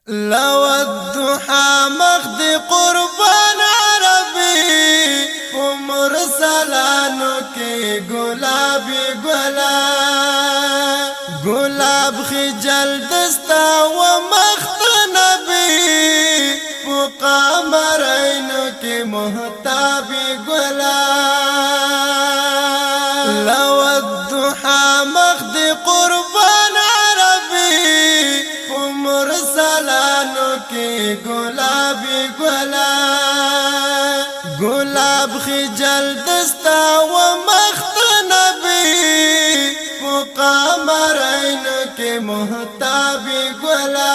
لو الضحى مخد قربان عربي ومرسلانو کی گلابی گلا گلاب خجل دستا ومخت نبی وقامرینو کی محتابی گلا لو الضحى مخد قربان عربي ومرسلانو کی گلابی گلا گلاب خجل دستا ومخت نبی وقامرینو کی محتابی گلا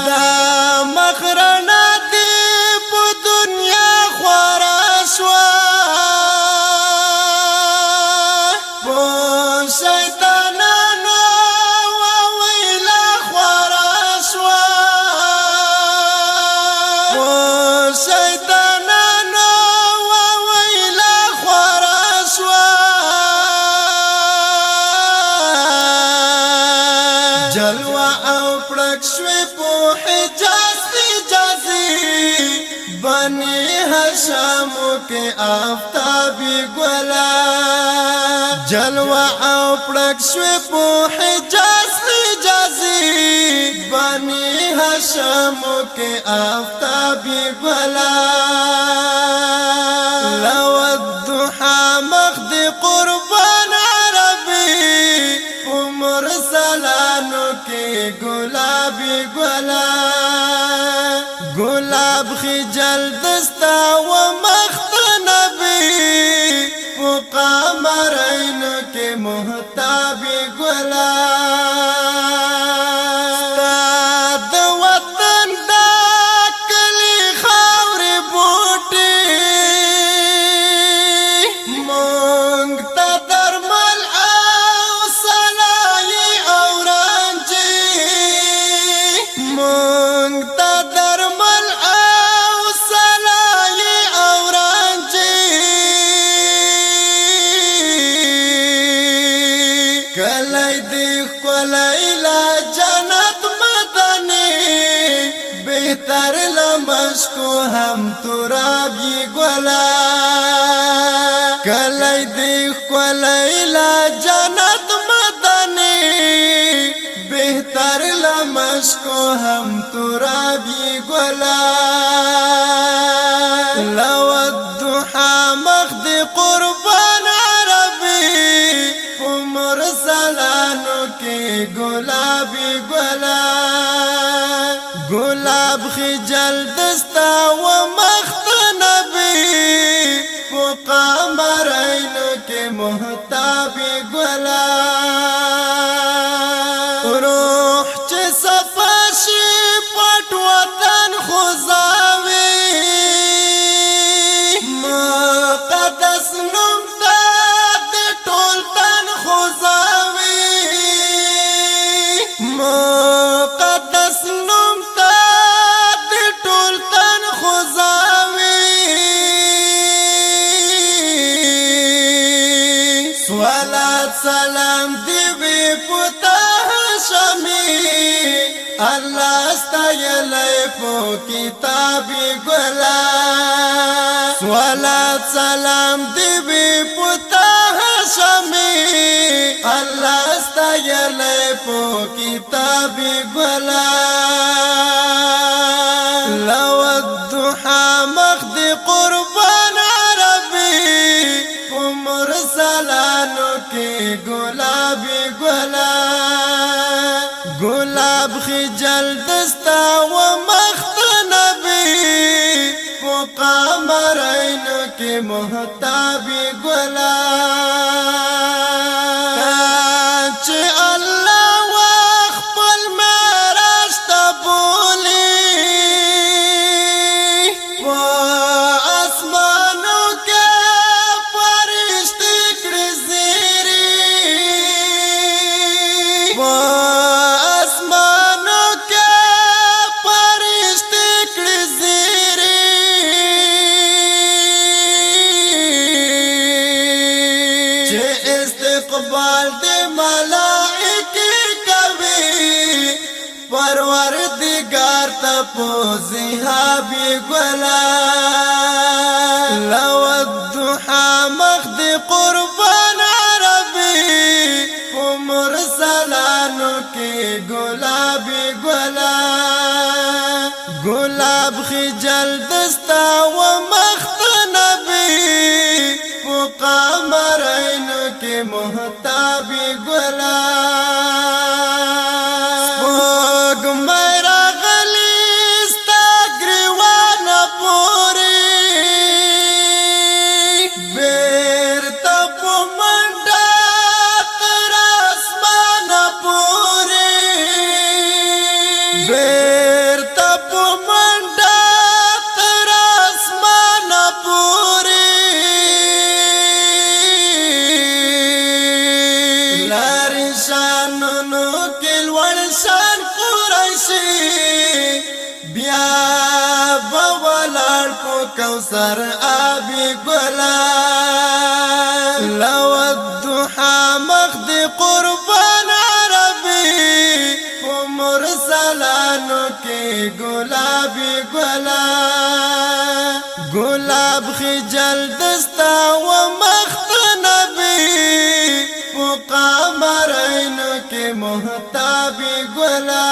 دا مخرنا دی پو دنیا خورشوا شیطانانو وویلا خورشوا شیطانانو وویلا خورشوا جلوه او پړک شوی په حجازي بني هاشمو کې آفتابي ګلا جلوه او پړک شوی په حجازي بني هاشمو کې آفتابي ګلا لو الضحى مخد قربان عربي ومرسلانو کې گلابي ګلا گلاب خجل دستا ومخت نبی وقامرینو کی محتابی گلا ستاد وطن دا کلی خاوری بوٹی مونگ تا درمل او سلائی او رنجی مونگ تا کلی دی خلیلا جنت مدنی بہتر لمشکو ہم ترابی گلا کلی دی خلیلا جنت مدنی بہتر لمشکو ہم ترابی گلا لو الضحى مخد قربان عربي مرسلانو کی گلابی گلا گلاب خجل دستا ومخت نبی وقامرینو کی محتابی گلا روح چه صفاشی پت وطن خوزاوی مقدس نمتا مقدس نمتا دی ټول تن خوزاوی صلات سلام دی وی پتا هاشمی الله استایلی په کتابی ګلا صلات سلام دی وی پتا هاشمی الله استایلی په کتابی ګلا لو الضحى مخد قربان عربي ومرسلانو کی گلابی ګلا گلاب خجل دستا ومخت نبی وقامرینو کی محتابی ګلا پروردگار تا پوزی حبی گلا لو الضحا مخد قربان عربی عمر سلانو کی گلابی گلا گلاب خجل دستا و مخت نبی قمرینو کی محتابی گلا بیا بولار کو کوثر آبی گلا لو الضحا مخد قربان عربی عمر سلانو کی گلابی گلا گلاب خجل دستا و مخت نبی قمرینو کی محتابی گلا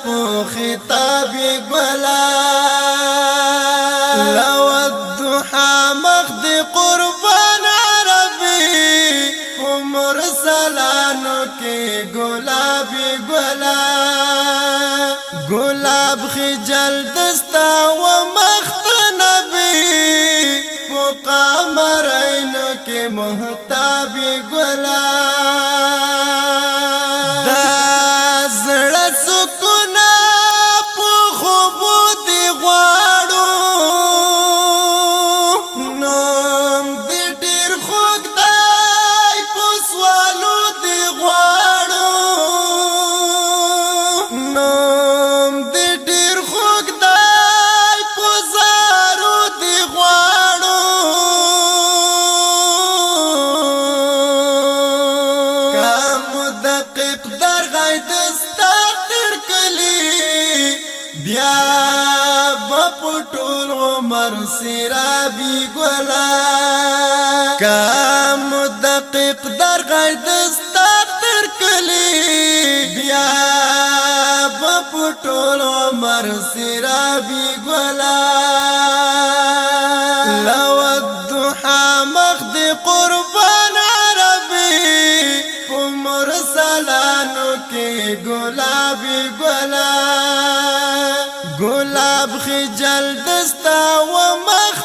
په خطابي ګلا لو الضحا مخد قربان عربي عمر سلانو کې گلابي ګلا گلاب خجل دستا و مخت نبي قمرینو کې محتابي ګلا بیا بپټول عمر سرابی ګلا کا مدقق در غید استر کلی بیا بپټول عمر سرابی ګلا لو الضحا مخد قربان عربی عمر سلانو کی گلابی ګلا گلاب خجل دستا و مخ